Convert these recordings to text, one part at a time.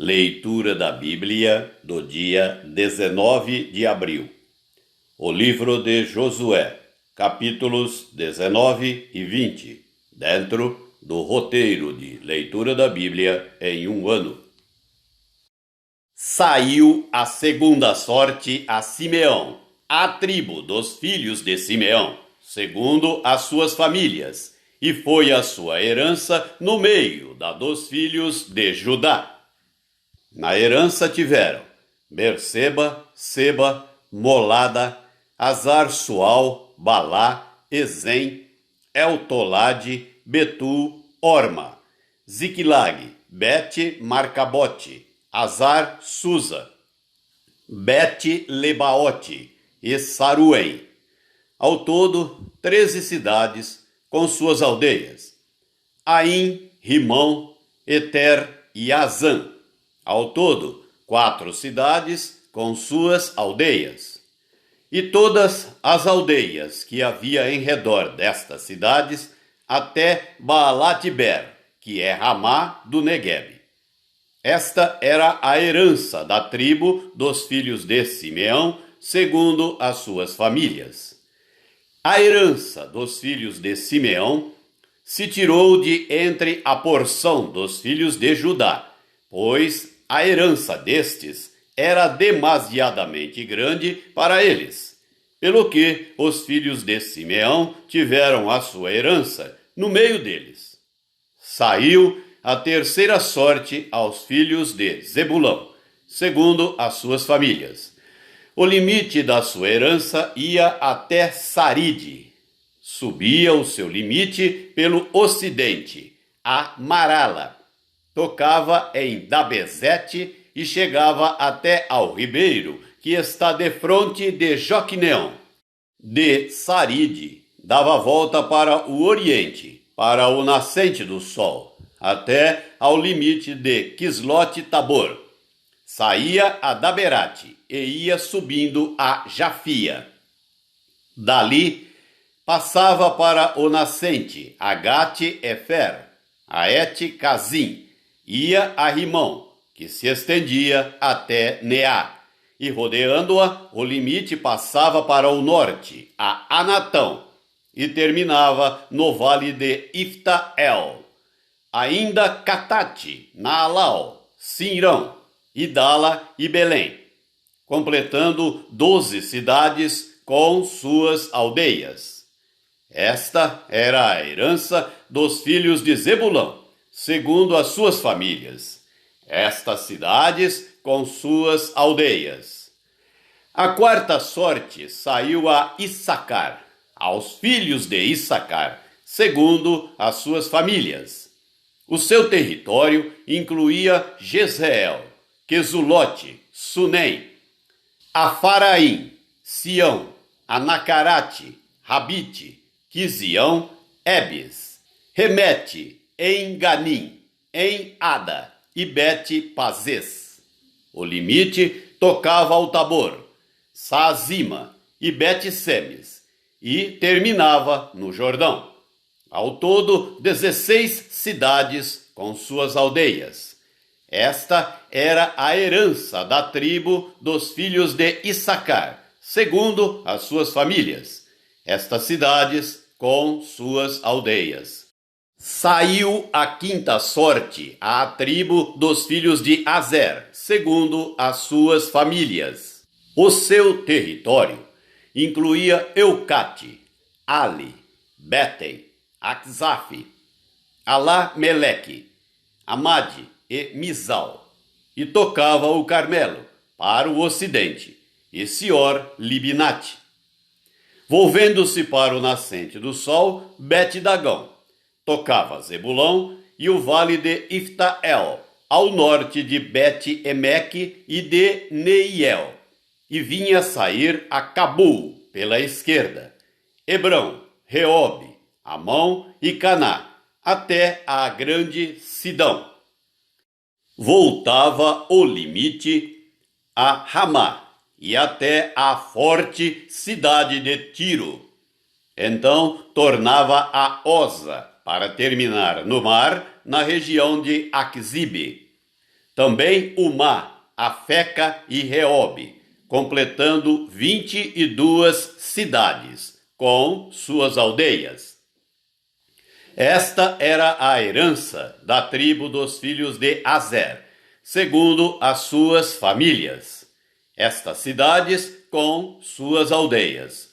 Leitura da Bíblia do dia 19 de abril. O livro de Josué, capítulos 19 e 20, dentro do roteiro de leitura da Bíblia em um ano. Saiu a segunda sorte a Simeão, a tribo dos filhos de Simeão, segundo as suas famílias, e foi a sua herança no meio da dos filhos de Judá. Na herança tiveram Berseba, Seba, Molada, Azar-Sual, Balá, Ezem, Eltolade, Betul, Orma, Ziclag, Bet-Marcabote, Azar-Susa, Bet-Lebaote e Saruém. Ao todo, 13 cidades com suas aldeias: Aim, Rimão, Eter e Azã. Ao todo, 4 cidades com suas aldeias. E todas as aldeias que havia em redor destas cidades, até Baalat-ber, que é Ramá do Neguebe. Esta era a herança da tribo dos filhos de Simeão, segundo as suas famílias. A herança dos filhos de Simeão se tirou de entre a porção dos filhos de Judá, pois a herança destes era demasiadamente grande para eles, pelo que os filhos de Simeão tiveram a sua herança no meio deles. Saiu a terceira sorte aos filhos de Zebulão, segundo as suas famílias. O limite da sua herança ia até Saride. Subia o seu limite pelo ocidente, a Marala. Tocava em Dabezete e chegava até ao ribeiro, que está defronte de Joqueneão. De Saride, dava volta para o oriente, para o nascente do sol, até ao limite de Quislote-Tabor. Saía a Daberate e ia subindo a Jafia. Dali, passava para o nascente, a Gate-Efer, a Et-Cazim, ia a Rimão, que se estendia até Neá, e rodeando-a, o limite passava para o norte, a Anatão, e terminava no vale de Ifta-El. Ainda Catate, Naalau, Sinrão, Idala e Belém, completando 12 cidades com suas aldeias. Esta era a herança dos filhos de Zebulão, segundo as suas famílias. Estas cidades com suas aldeias. A quarta sorte saiu a Issacar, aos filhos de Issacar, segundo as suas famílias. O seu território incluía Jezreel, Quesulote, Sunem, Afaraim, Sião, Anacarate, Rabite, Quizião, Ebes, Remete, Enganim, em Ada e Bet-Pazes. O limite tocava ao Tabor, Saazima e Bet-Semes e terminava no Jordão. Ao todo, 16 cidades com suas aldeias. Esta era a herança da tribo dos filhos de Issacar, segundo as suas famílias. Estas cidades com suas aldeias. Saiu a quinta sorte à tribo dos filhos de Azer, segundo as suas famílias. O seu território incluía Eucate, Ali, Betem, Aczaf, Alá-Meleque, Amade e Mizal, e tocava o Carmelo para o ocidente, e Sior-Libinate. Volvendo-se para o nascente do sol, Bet-Dagão, tocava Zebulão e o vale de Ifta-El, ao norte de Bet-Emeque e de Neiel, e vinha sair a Cabul pela esquerda, Hebrão, Reobe, Amão e Caná, até a grande Sidão. Voltava o limite a Ramá e até a forte cidade de Tiro. Então tornava a Oza, para terminar no mar, na região de Aquizibe. também Umá, Afeca e Reobe, completando 22 cidades, com suas aldeias. Esta era a herança da tribo dos filhos de Aser, segundo as suas famílias. Estas cidades com suas aldeias.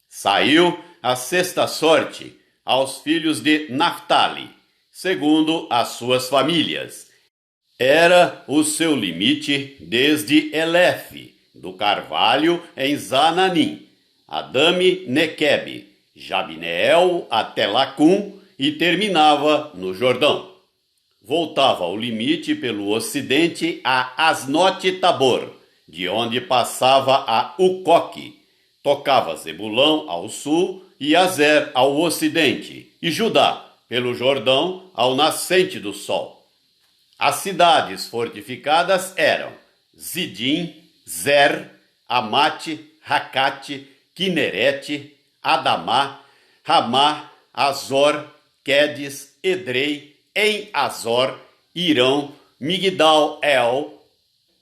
Saiu a sexta sorte aos filhos de Naftali, segundo as suas famílias. Era o seu limite desde Elefe, do carvalho em Zananim, Adame Nequebe, Jabneel até Lacum e terminava no Jordão. Voltava ao limite pelo ocidente a Asnote Tabor, de onde passava a Ucoque. Tocava Zebulão ao sul e Azer ao ocidente, e Judá pelo Jordão ao nascente do sol. As cidades fortificadas eram Zidim, Zer, Amate, Racate, Quinerete, Adamá, Ramá, Azor, Quedes, Edrei, em Azor, Irão, Migdal-El,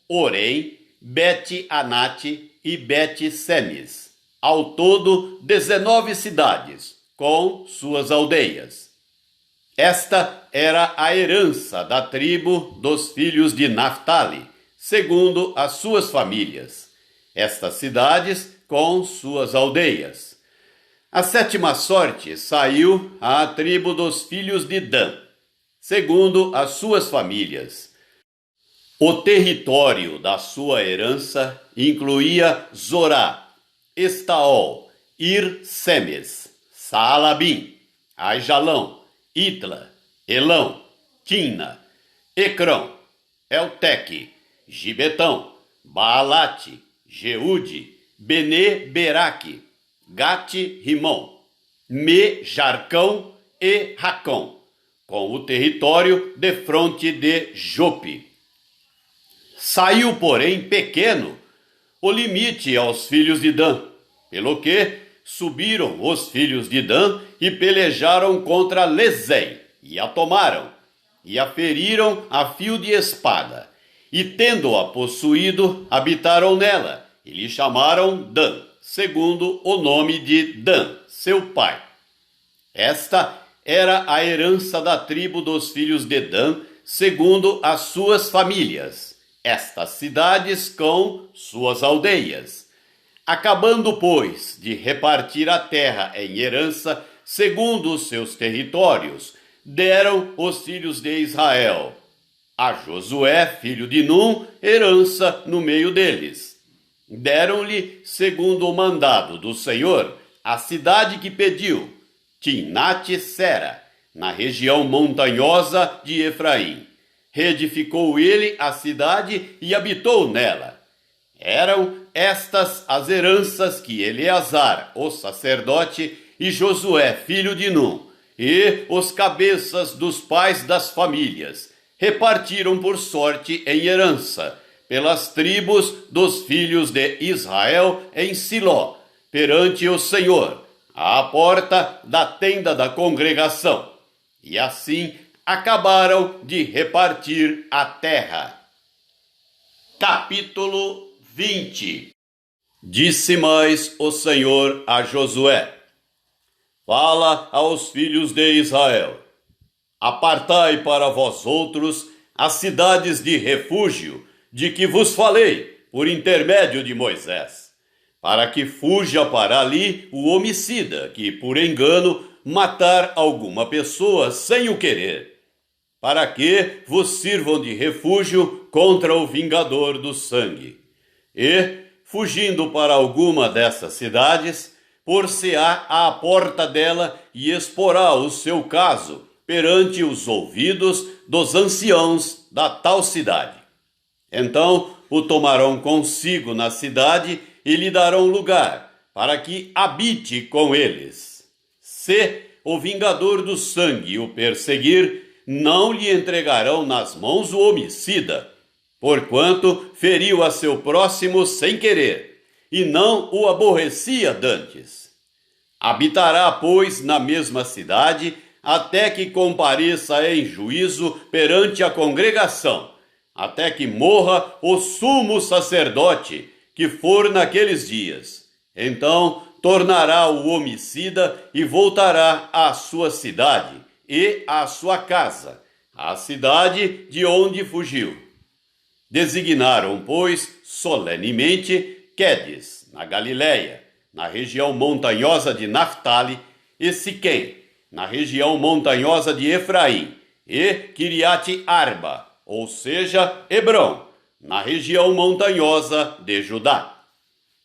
Orém, Bet-Anate e Bet-Semes. Ao todo, 19 cidades, com suas aldeias. Esta era a herança da tribo dos filhos de Naftali, segundo as suas famílias. Estas cidades com suas aldeias. A sétima sorte saiu à tribo dos filhos de Dan, segundo as suas famílias. O território da sua herança incluía Zorá, Estaol, Ir-Semes, Saalabim, Aijalão, Itla, Elão, Timna, Ecrão, Elteque, Gibetão, Baalate, Jeude, Bene-Beraque, Gate-Rimon, Me-Jarcão e Racão, com o território defronte de Jope. Saiu, porém, pequeno o limite aos filhos de Dan, pelo que subiram os filhos de Dan e pelejaram contra Lezém, e a tomaram, e a feriram a fio de espada, e tendo-a possuído, habitaram nela, e lhe chamaram Dan, segundo o nome de Dan, seu pai. Esta era a herança da tribo dos filhos de Dan, segundo as suas famílias. Estas cidades com suas aldeias. Acabando, pois, de repartir a terra em herança, segundo os seus territórios, deram os filhos de Israel a Josué, filho de Num, herança no meio deles. Deram-lhe, segundo o mandado do Senhor, a cidade que pediu, Timnate-Sera, na região montanhosa de Efraim. Reedificou ele a cidade e habitou nela. Eram estas as heranças que Eleazar, o sacerdote, e Josué, filho de Num, e os cabeças dos pais das famílias, repartiram por sorte em herança, pelas tribos dos filhos de Israel em Siló, perante o Senhor, à porta da tenda da congregação. E assim acabaram de repartir a terra. Capítulo 20. Disse mais o Senhor a Josué: Fala aos filhos de Israel: Apartai para vós outros as cidades de refúgio de que vos falei por intermédio de Moisés, para que fuja para ali o homicida que, por engano, matar alguma pessoa sem o querer, para que vos sirvam de refúgio contra o vingador do sangue. E, fugindo para alguma dessas cidades, por-se-á à porta dela e exporá o seu caso perante os ouvidos dos anciãos da tal cidade. Então o tomarão consigo na cidade e lhe darão lugar, para que habite com eles. Se o vingador do sangue o perseguir, não lhe entregarão nas mãos o homicida, porquanto feriu a seu próximo sem querer, e não o aborrecia dantes. Habitará, pois, na mesma cidade, até que compareça em juízo perante a congregação, até que morra o sumo sacerdote que for naqueles dias. Então tornará o homicida e voltará à sua cidade e à sua casa, à cidade de onde fugiu. Designaram, pois, solenemente Quedes, na Galiléia, na região montanhosa de Naftali, e Siquém, na região montanhosa de Efraim, e Quiriate Arba, ou seja, Hebrom, na região montanhosa de Judá.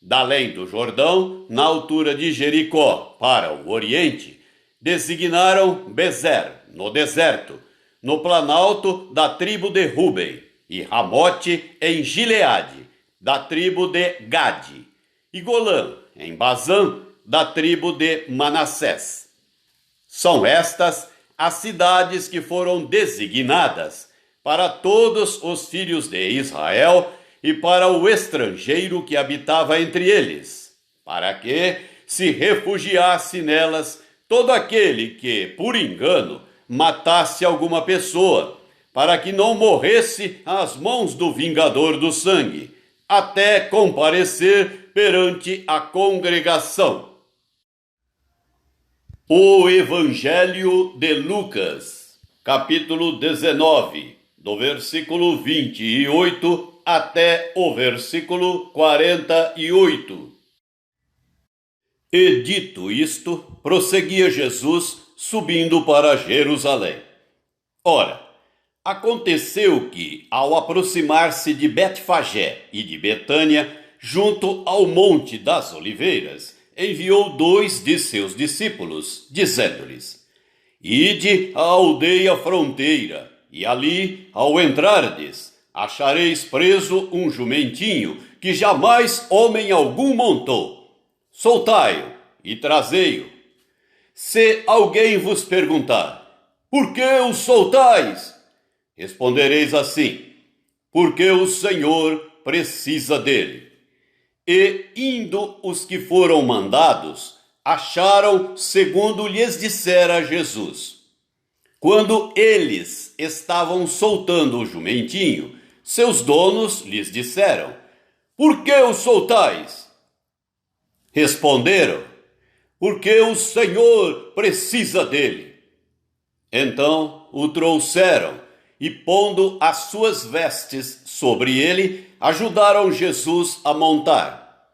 Da além do Jordão, na altura de Jericó, para o oriente, designaram Bezer, no deserto, no planalto da tribo de Ruben, e Ramote em Gileade, da tribo de Gade, e Golã, em Bazã, da tribo de Manassés. São estas as cidades que foram designadas para todos os filhos de Israel e para o estrangeiro que habitava entre eles, para que se refugiasse nelas todo aquele que, por engano, matasse alguma pessoa, para que não morresse às mãos do vingador do sangue, até comparecer perante a congregação. O Evangelho de Lucas, capítulo 19, do versículo 28 até o versículo 48. E dito isto, prosseguia Jesus subindo para Jerusalém. Ora, aconteceu que, ao aproximar-se de Betfagé e de Betânia, junto ao Monte das Oliveiras, enviou 2 de seus discípulos, dizendo-lhes: Ide à aldeia fronteira, e ali, ao entrardes, achareis preso um jumentinho que jamais homem algum montou. Soltai-o e trazei-o. Se alguém vos perguntar: Por que o soltais? Respondereis assim: Porque o Senhor precisa dele. E, indo os que foram mandados, acharam segundo lhes dissera Jesus. Quando eles estavam soltando o jumentinho, seus donos lhes disseram: Por que o soltais? Responderam: Porque o Senhor precisa dele. Então o trouxeram e, pondo as suas vestes sobre ele, ajudaram Jesus a montar.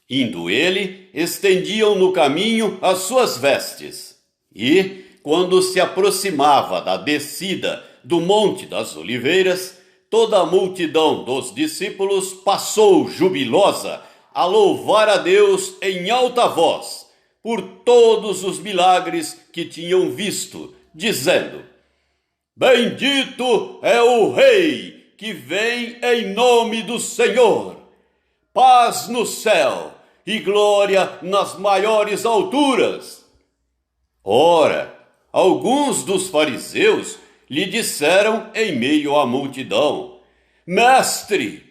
Indo ele, estendiam no caminho as suas vestes. E, quando se aproximava da descida do Monte das Oliveiras, toda a multidão dos discípulos passou jubilosa a louvar a Deus em alta voz, por todos os milagres que tinham visto, dizendo: Bendito é o Rei que vem em nome do Senhor. Paz no céu e glória nas maiores alturas. Ora, alguns dos fariseus lhe disseram em meio à multidão: Mestre,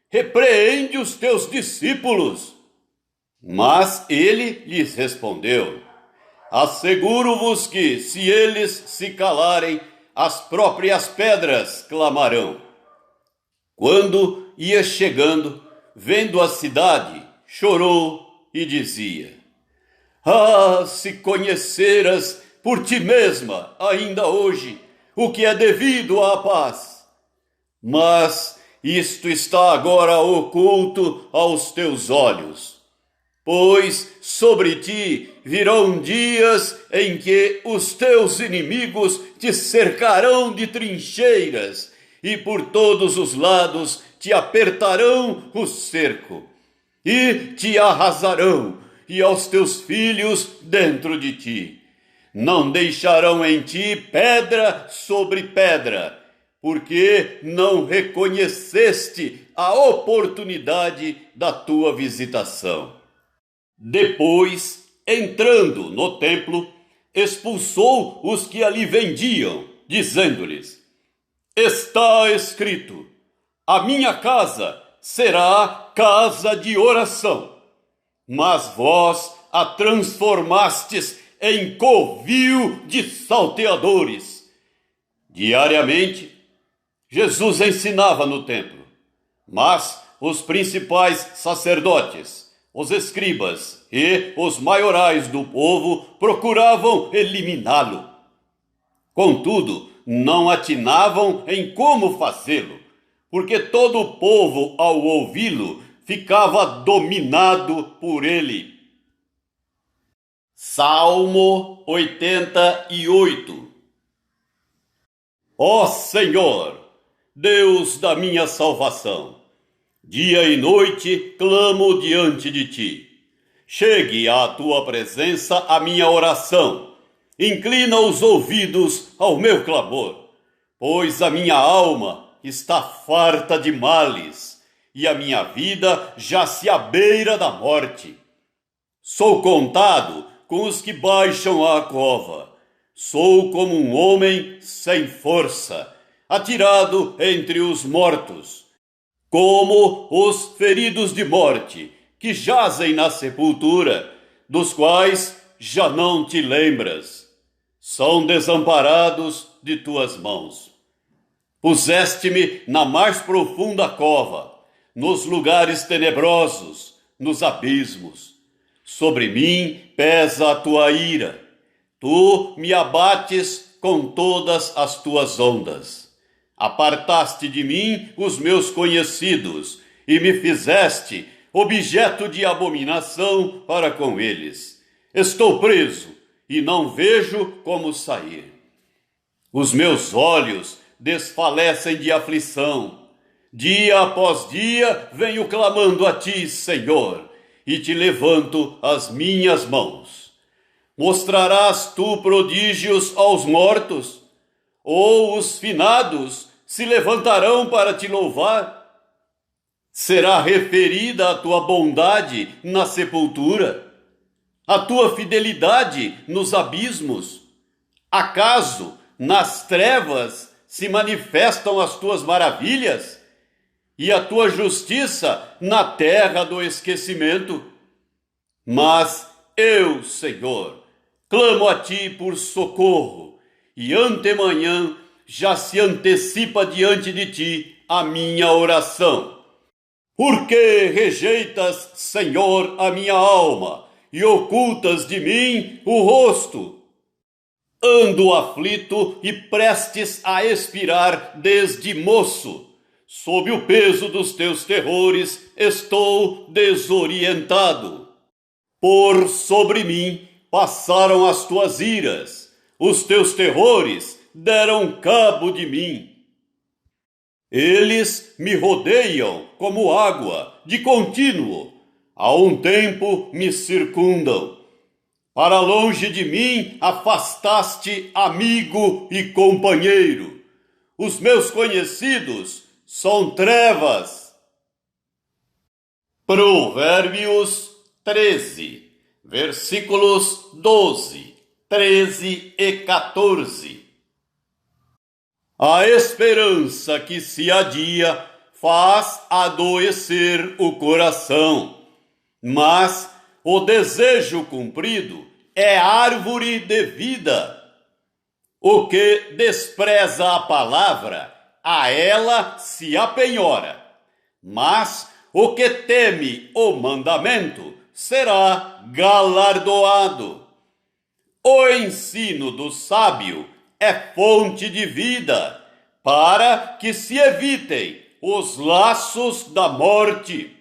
repreende os teus discípulos. Mas ele lhes respondeu: Asseguro-vos que, se eles se calarem, as próprias pedras clamarão. Quando ia chegando, vendo a cidade, chorou e dizia: Ah, se conheceras por ti mesma, ainda hoje, o que é devido à paz! Mas isto está agora oculto aos teus olhos. Pois sobre ti virão dias em que os teus inimigos te cercarão de trincheiras e por todos os lados te apertarão o cerco e te arrasarão e aos teus filhos dentro de ti. Não deixarão em ti pedra sobre pedra, porque não reconheceste a oportunidade da tua visitação. Depois, entrando no templo, expulsou os que ali vendiam, dizendo-lhes: Está escrito: a minha casa será casa de oração. Mas vós a transformastes em covil de salteadores. Diariamente, Jesus ensinava no templo, mas os principais sacerdotes, os escribas e os maiorais do povo procuravam eliminá-lo. Contudo, não atinavam em como fazê-lo, porque todo o povo, ao ouvi-lo, ficava dominado por ele. Salmo 88. Ó Senhor, Deus da minha salvação, dia e noite clamo diante de ti. Chegue à tua presença a minha oração. Inclina os ouvidos ao meu clamor, pois a minha alma está farta de males e a minha vida já se à beira da morte. Sou contado com os que baixam à cova. Sou como um homem sem força, atirado entre os mortos, como os feridos de morte que jazem na sepultura, dos quais já não te lembras. São desamparados de tuas mãos. Puseste-me na mais profunda cova, nos lugares tenebrosos, nos abismos. Sobre mim pesa a tua ira. Tu me abates com todas as tuas ondas. Apartaste de mim os meus conhecidos e me fizeste objeto de abominação para com eles. Estou preso e não vejo como sair. Os meus olhos desfalecem de aflição. Dia após dia venho clamando a ti, Senhor, e te levanto as minhas mãos. Mostrarás tu prodígios aos mortos? Ou os finados se levantarão para te louvar? Será referida a tua bondade na sepultura? A tua fidelidade nos abismos? Acaso nas trevas se manifestam as tuas maravilhas? E a tua justiça na terra do esquecimento? Mas eu, Senhor, clamo a ti por socorro, e antemanhã já se antecipa diante de ti a minha oração. Por que rejeitas, Senhor, a minha alma, e ocultas de mim o rosto? Ando aflito e prestes a expirar desde moço. Sob o peso dos teus terrores estou desorientado. Por sobre mim passaram as tuas iras, os teus terrores deram cabo de mim. Eles me rodeiam como água, de contínuo, há um tempo me circundam. Para longe de mim afastaste amigo e companheiro. Os meus conhecidos são trevas. Provérbios 13, versículos 12, 13 e 14. A esperança que se adia faz adoecer o coração, mas o desejo cumprido é árvore de vida. O que despreza a palavra, a ela se apenhora, mas o que teme o mandamento será galardoado. O ensino do sábio é fonte de vida, para que se evitem os laços da morte.